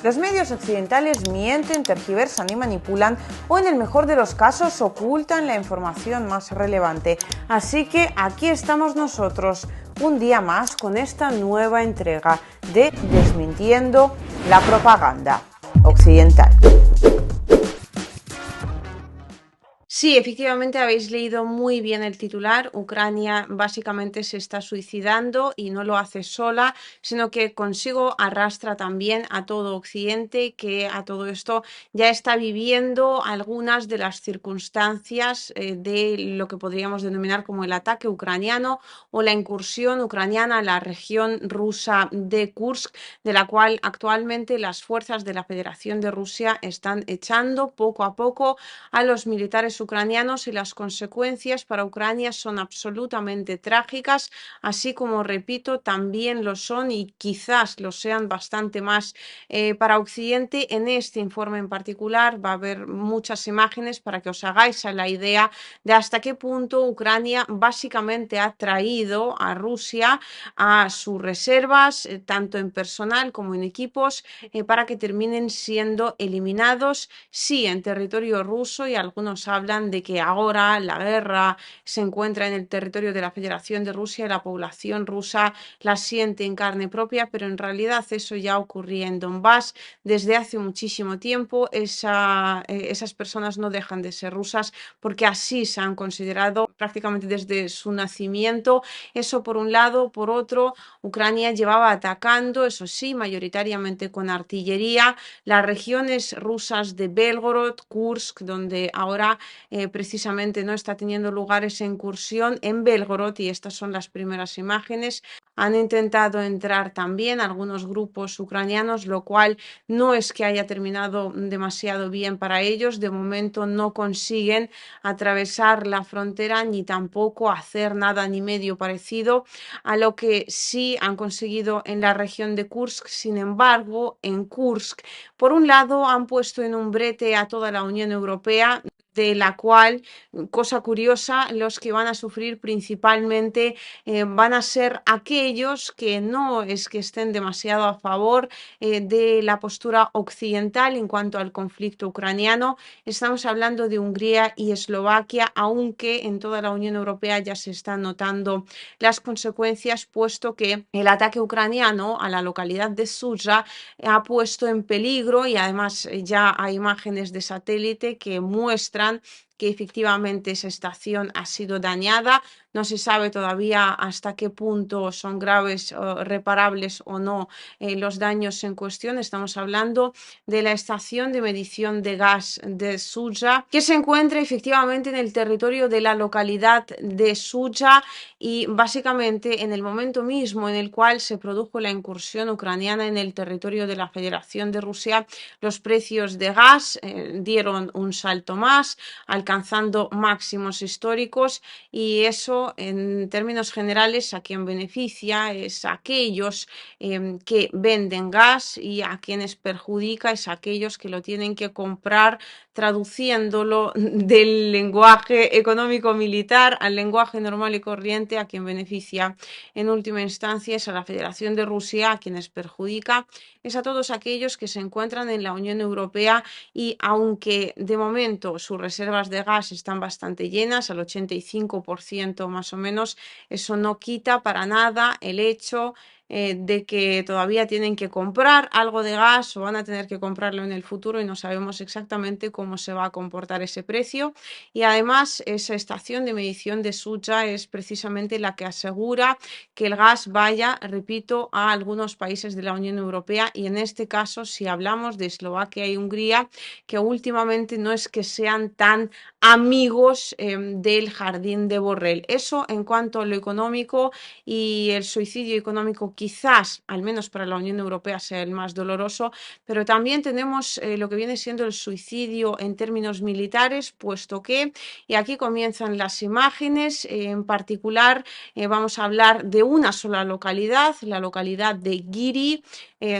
Los medios occidentales mienten, tergiversan y manipulan, o en el mejor de los casos ocultan la información más relevante. Así que aquí estamos nosotros, un día más, con esta nueva entrega de Desmintiendo la propaganda occidental. Sí, efectivamente habéis leído muy bien el titular. Ucrania básicamente se está suicidando y no lo hace sola, sino que consigo arrastra también a todo Occidente, que a todo esto ya está viviendo algunas de las circunstancias de lo que podríamos denominar como el ataque ucraniano o la incursión ucraniana a la región rusa de Kursk, de la cual actualmente las fuerzas de la Federación de Rusia están echando poco a poco a los militares ucranianos, y las consecuencias para Ucrania son absolutamente trágicas, así como, repito, también lo son y quizás lo sean bastante más para Occidente. En este informe en particular va a haber muchas imágenes para que os hagáis a la idea de hasta qué punto Ucrania básicamente ha traído a Rusia a sus reservas, tanto en personal como en equipos, para que terminen siendo eliminados, sí, en territorio ruso, y algunos hablan de que ahora la guerra se encuentra en el territorio de la Federación de Rusia y la población rusa la siente en carne propia, pero en realidad eso ya ocurría en Donbass desde hace muchísimo tiempo. Esas personas no dejan de ser rusas porque así se han considerado prácticamente desde su nacimiento. Eso por un lado. Por otro, Ucrania llevaba atacando, eso sí, mayoritariamente con artillería, las regiones rusas de Belgorod, Kursk, donde ahora precisamente no está teniendo lugar esa incursión en Belgorod, y estas son las primeras imágenes. Han intentado entrar también algunos grupos ucranianos, lo cual no es que haya terminado demasiado bien para ellos. De momento no consiguen atravesar la frontera ni tampoco hacer nada ni medio parecido a lo que sí han conseguido en la región de Kursk. Sin embargo, en Kursk, por un lado, han puesto en un brete a toda la Unión Europea, de la cual, cosa curiosa, los que van a sufrir principalmente van a ser aquellos que no es que estén demasiado a favor de la postura occidental en cuanto al conflicto ucraniano. Estamos hablando de Hungría y Eslovaquia, aunque en toda la Unión Europea ya se están notando las consecuencias, puesto que el ataque ucraniano a la localidad de Sudzha ha puesto en peligro, y además ya hay imágenes de satélite que muestran que efectivamente esa estación ha sido dañada. No se sabe todavía hasta qué punto son graves, reparables o no los daños en cuestión. Estamos hablando de la estación de medición de gas de Sudzha, que se encuentra efectivamente en el territorio de la localidad de Sudzha, y básicamente en el momento mismo en el cual se produjo la incursión ucraniana en el territorio de la Federación de Rusia, los precios de gas dieron un salto más, alcanzando máximos históricos, y eso en términos generales a quien beneficia es a aquellos que venden gas, y a quienes perjudica es a aquellos que lo tienen que comprar, traduciéndolo del lenguaje económico militar al lenguaje normal y corriente. A quien beneficia en última instancia es a la Federación de Rusia, a quienes perjudica es a todos aquellos que se encuentran en la Unión Europea, y aunque de momento sus reservas de gas están bastante llenas, al 85% más o menos, eso no quita para nada el hecho de que todavía tienen que comprar algo de gas, o van a tener que comprarlo en el futuro, y no sabemos exactamente cómo se va a comportar ese precio. Y además, esa estación de medición de Sudzha es precisamente la que asegura que el gas vaya, repito, a algunos países de la Unión Europea, y en este caso, si hablamos de Eslovaquia y Hungría, que últimamente no es que sean tan amigos del jardín de Borrell. Eso en cuanto a lo económico, y el suicidio económico quizás, al menos para la Unión Europea, sea el más doloroso, pero también tenemos lo que viene siendo el suicidio en términos militares, puesto que, y aquí comienzan las imágenes, en particular vamos a hablar de una sola localidad, la localidad de Giri,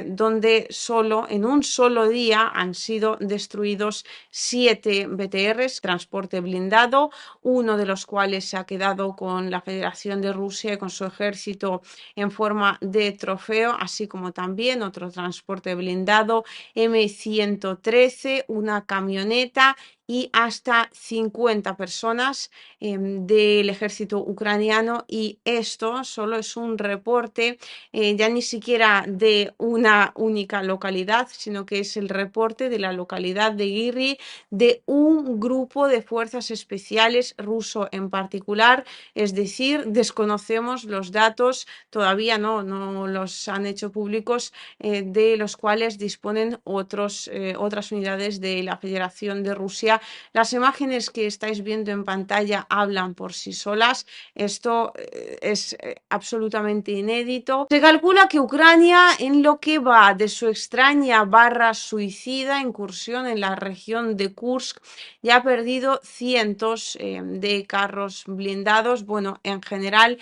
donde solo en un solo día han sido destruidos 7 BTRs, transporte blindado, uno de los cuales se ha quedado con la Federación de Rusia y con su ejército en forma de trofeo, así como también otro transporte blindado M113, una camioneta y hasta 50 personas del ejército ucraniano. Y esto solo es un reporte, ya ni siquiera de una única localidad, sino que es el reporte de la localidad de Giri, de un grupo de fuerzas especiales ruso en particular. Es decir, desconocemos los datos, todavía no los han hecho públicos, de los cuales disponen otras unidades de la Federación de Rusia. Las imágenes que estáis viendo en pantalla hablan por sí solas. Esto es absolutamente inédito. Se calcula que Ucrania, en lo que va de su extraña barra suicida incursión en la región de Kursk, ya ha perdido cientos de carros blindados. Bueno, en general,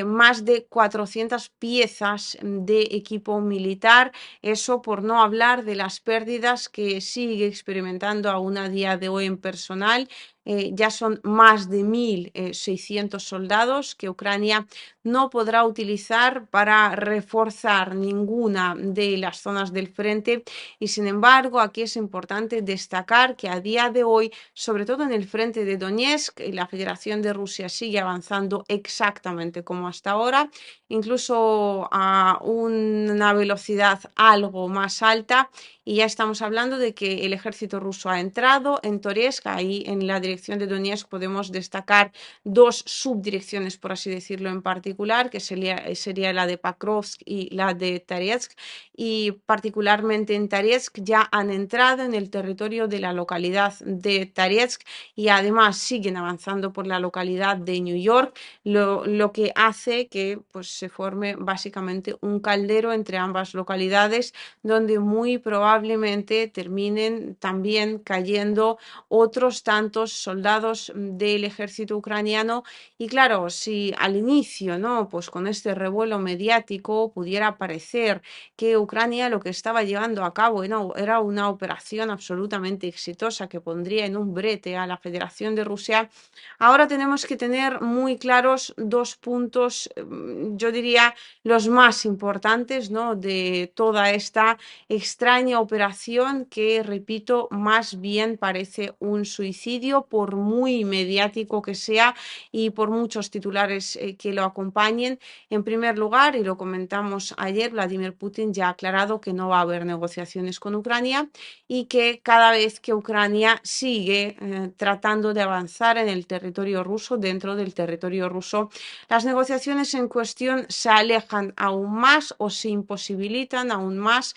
más de 400 piezas de equipo militar. Eso por no hablar de las pérdidas que sigue experimentando aún a día de hoy en personal. Ya son más de 1.600 soldados que Ucrania no podrá utilizar para reforzar ninguna de las zonas del frente. Y sin embargo, aquí es importante destacar que a día de hoy, sobre todo en el frente de Donetsk, la Federación de Rusia sigue avanzando exactamente como hasta ahora, incluso a una velocidad algo más alta. Y ya estamos hablando de que el ejército ruso ha entrado en Toretsk. Ahí en la dirección de Donetsk podemos destacar dos subdirecciones, por así decirlo, en particular, que sería la de Pakrovsk y la de Toretsk. Y particularmente en Toretsk ya han entrado en el territorio de la localidad de Toretsk y además siguen avanzando por la localidad de New York, lo que hace que pues, se forme básicamente un caldero entre ambas localidades, donde muy probablemente terminen también cayendo otros tantos soldados del ejército ucraniano. Y claro, si al inicio, ¿no? Pues con este revuelo mediático pudiera parecer que Ucrania lo que estaba llevando a cabo era una operación absolutamente exitosa que pondría en un brete a la Federación de Rusia, ahora tenemos que tener muy claros dos puntos, yo diría los más importantes, ¿no? De toda esta extraña operación que, repito, más bien parece un suicidio, por muy mediático que sea y por muchos titulares que lo acompañen. En primer lugar, y lo comentamos ayer, Vladimir Putin ya ha aclarado que no va a haber negociaciones con Ucrania y que cada vez que Ucrania sigue tratando de avanzar en el territorio ruso, dentro del territorio ruso, las negociaciones en cuestión se alejan aún más o se imposibilitan aún más,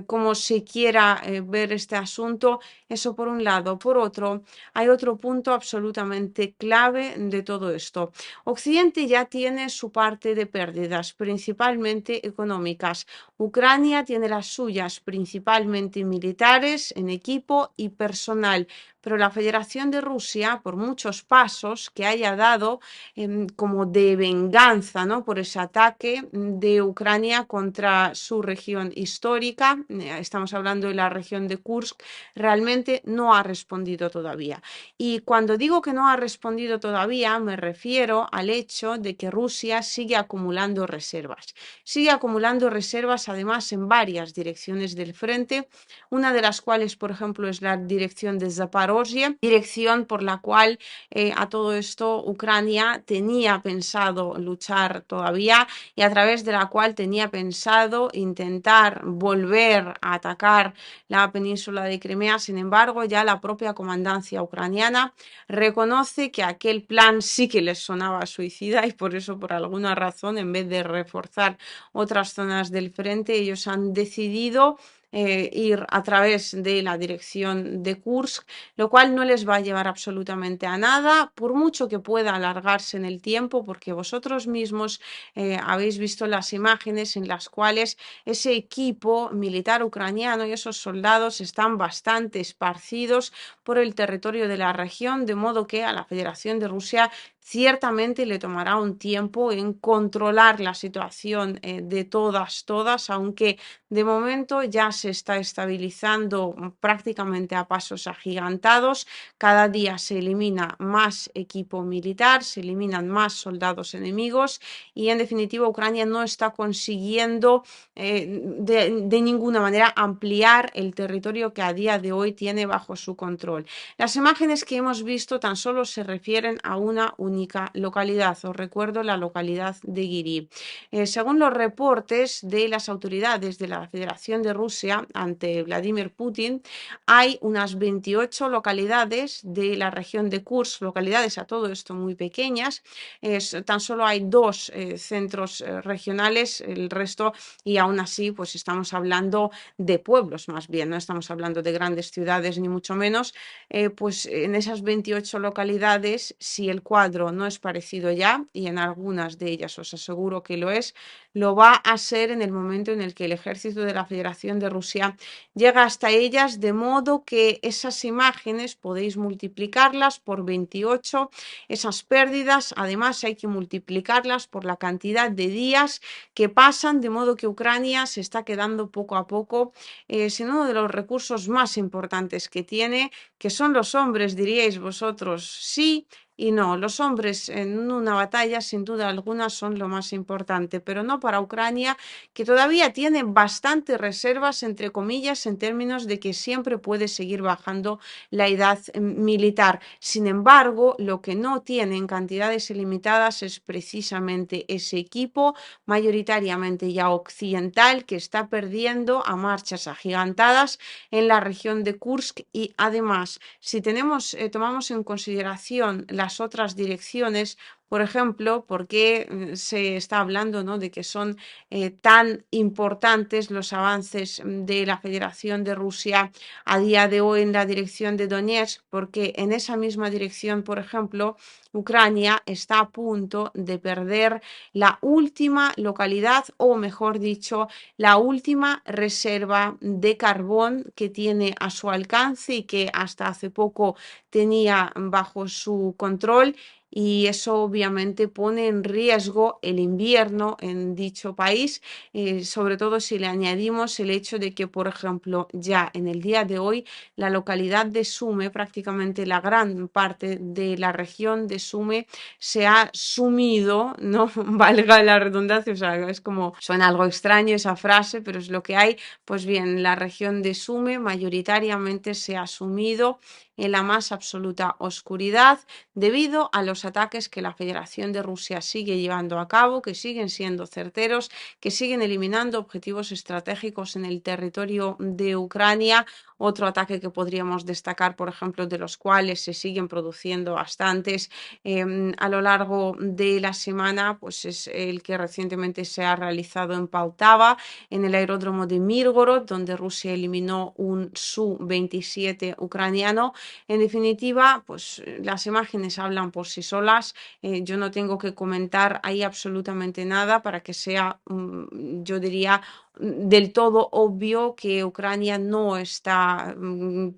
como se quiera ver este asunto. Eso por un lado. Por otro, hay otro punto absolutamente clave de todo esto. Occidente ya tiene su parte de pérdidas, principalmente económicas. Ucrania tiene las suyas, principalmente militares, en equipo y personal. Pero la Federación de Rusia, por muchos pasos que haya dado como de venganza, ¿no? Por ese ataque de Ucrania contra su región histórica, estamos hablando de la región de Kursk, realmente no ha respondido todavía. Y cuando digo que no ha respondido todavía, me refiero al hecho de que Rusia sigue acumulando reservas. Sigue acumulando reservas además en varias direcciones del frente, una de las cuales, por ejemplo, es la dirección de Zaporozhye, dirección por la cual a todo esto Ucrania tenía pensado luchar todavía y a través de la cual tenía pensado intentar volver a atacar la península de Crimea. Sin embargo, ya la propia comandancia ucraniana reconoce que aquel plan sí que les sonaba suicida y por eso, por alguna razón, en vez de reforzar otras zonas del frente, ellos han decidido ir a través de la dirección de Kursk, lo cual no les va a llevar absolutamente a nada, por mucho que pueda alargarse en el tiempo, porque vosotros mismos habéis visto las imágenes en las cuales ese equipo militar ucraniano y esos soldados están bastante esparcidos por el territorio de la región, de modo que a la Federación de Rusia ciertamente le tomará un tiempo en controlar la situación de todas, aunque de momento ya se está estabilizando prácticamente a pasos agigantados. Cada día se elimina más equipo militar, se eliminan más soldados enemigos y en definitiva Ucrania no está consiguiendo de ninguna manera ampliar el territorio que a día de hoy tiene bajo su control. Las imágenes que hemos visto tan solo se refieren a una única localidad. Os recuerdo la localidad de Giri. Según los reportes de las autoridades de la Federación de Rusia ante Vladimir Putin, hay unas 28 localidades de la región de Kursk, localidades a todo esto muy pequeñas. Tan solo hay dos centros regionales, el resto, y aún así, pues estamos hablando de pueblos más bien, no estamos hablando de grandes ciudades ni mucho menos. Pues en esas 28 localidades, si el cuadro no es parecido ya, y en algunas de ellas os aseguro que lo va a ser en el momento en el que el ejército de la Federación de Rusia llega hasta ellas, de modo que esas imágenes podéis multiplicarlas por 28, esas pérdidas, además hay que multiplicarlas por la cantidad de días que pasan, de modo que Ucrania se está quedando poco a poco sin uno de los recursos más importantes que tiene, que son los hombres, diríais vosotros, sí y no. Los hombres en una batalla, sin duda alguna, son lo más importante, pero no para Ucrania, que todavía tiene bastantes reservas, entre comillas, en términos de que siempre puede seguir bajando la edad militar. Sin embargo, lo que no tiene en cantidades ilimitadas es precisamente ese equipo, mayoritariamente ya occidental, que está perdiendo a marchas agigantadas en la región de Kursk y además, si tomamos en consideración las otras direcciones, por ejemplo, porque se está hablando, ¿no?, de que son tan importantes los avances de la Federación de Rusia a día de hoy en la dirección de Donetsk, porque en esa misma dirección, por ejemplo, Ucrania está a punto de perder la última localidad, o mejor dicho, la última reserva de carbón que tiene a su alcance y que hasta hace poco tenía bajo su control. Y eso obviamente pone en riesgo el invierno en dicho país, sobre todo si le añadimos el hecho de que, por ejemplo, ya en el día de hoy, la localidad de Sume, prácticamente la gran parte de la región de Sume, se ha sumido, no valga la redundancia, o sea, es como, suena algo extraño esa frase, pero es lo que hay. Pues bien, la región de Sume mayoritariamente se ha sumido en la más absoluta oscuridad debido a los ataques que la Federación de Rusia sigue llevando a cabo, que siguen siendo certeros, que siguen eliminando objetivos estratégicos en el territorio de Ucrania. Otro ataque que podríamos destacar, por ejemplo, de los cuales se siguen produciendo bastantes a lo largo de la semana, pues es el que recientemente se ha realizado en Poltava, en el aeródromo de Mirgorod, donde Rusia eliminó un Su-27 ucraniano. En definitiva, pues las imágenes hablan por sí solas. Yo no tengo que comentar ahí absolutamente nada para que sea, yo diría, del todo obvio que Ucrania no está,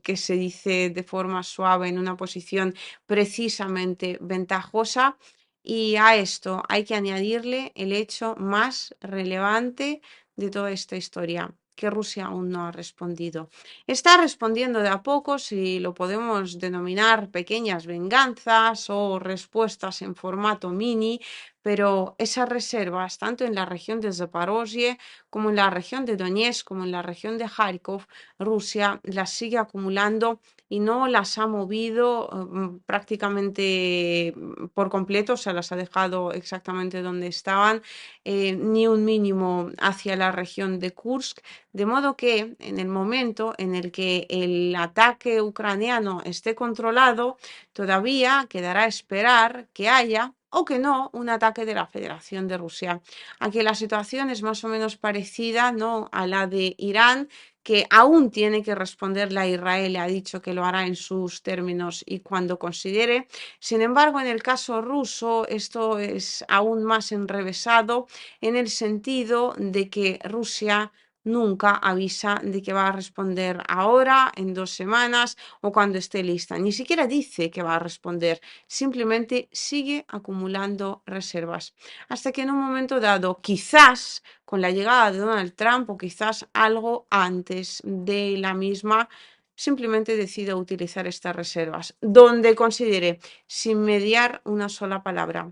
que se dice de forma suave, en una posición precisamente ventajosa. Y a esto hay que añadirle el hecho más relevante de toda esta historia, que Rusia aún no ha respondido. Está respondiendo de a poco, si lo podemos denominar pequeñas venganzas o respuestas en formato mini, pero esas reservas, tanto en la región de Zaporozhye como en la región de Donetsk, como en la región de Kharkov, Rusia las sigue acumulando y no las ha movido prácticamente por completo, o sea, las ha dejado exactamente donde estaban, ni un mínimo hacia la región de Kursk, de modo que en el momento en el que el ataque ucraniano esté controlado, todavía quedará esperar que haya o que no un ataque de la Federación de Rusia. Aquí la situación es más o menos parecida, ¿no?, a la de Irán, que aún tiene que responderle a Israel, ha dicho que lo hará en sus términos y cuando considere. Sin embargo, en el caso ruso, esto es aún más enrevesado, en el sentido de que Rusia nunca avisa de que va a responder ahora, en 2 semanas o cuando esté lista. Ni siquiera dice que va a responder, simplemente sigue acumulando reservas. Hasta que en un momento dado, quizás con la llegada de Donald Trump o quizás algo antes de la misma, simplemente decida utilizar estas reservas, donde considere, sin mediar una sola palabra.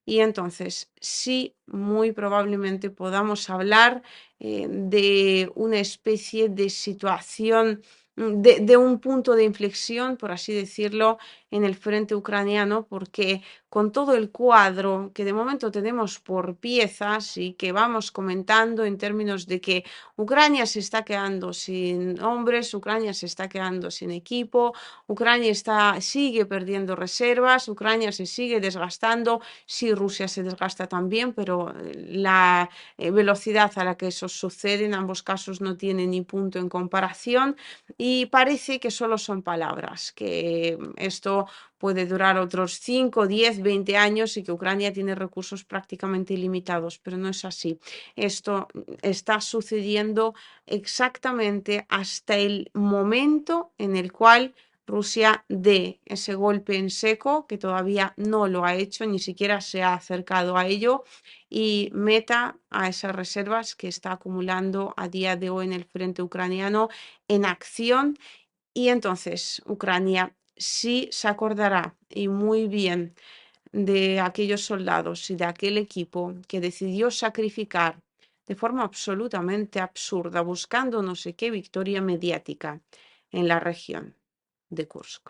Y entonces, sí, muy probablemente podamos hablar de una especie de situación, de un punto de inflexión, por así decirlo, en el frente ucraniano, porque con todo el cuadro que de momento tenemos por piezas y que vamos comentando en términos de que Ucrania se está quedando sin hombres, Ucrania se está quedando sin equipo, Ucrania sigue perdiendo reservas, Ucrania se sigue desgastando, sí, Rusia se desgasta también, pero la velocidad a la que eso sucede en ambos casos no tiene ni punto en comparación y parece que solo son palabras, que esto puede durar otros 5, 10, 20 años y que Ucrania tiene recursos prácticamente ilimitados, pero no es así. Esto está sucediendo exactamente hasta el momento en el cual Rusia dé ese golpe en seco, que todavía no lo ha hecho, ni siquiera se ha acercado a ello, y meta a esas reservas que está acumulando a día de hoy en el frente ucraniano en acción. Y entonces Ucrania sí se acordará y muy bien de aquellos soldados y de aquel equipo que decidió sacrificar de forma absolutamente absurda, buscando no sé qué victoria mediática en la región de Kursk.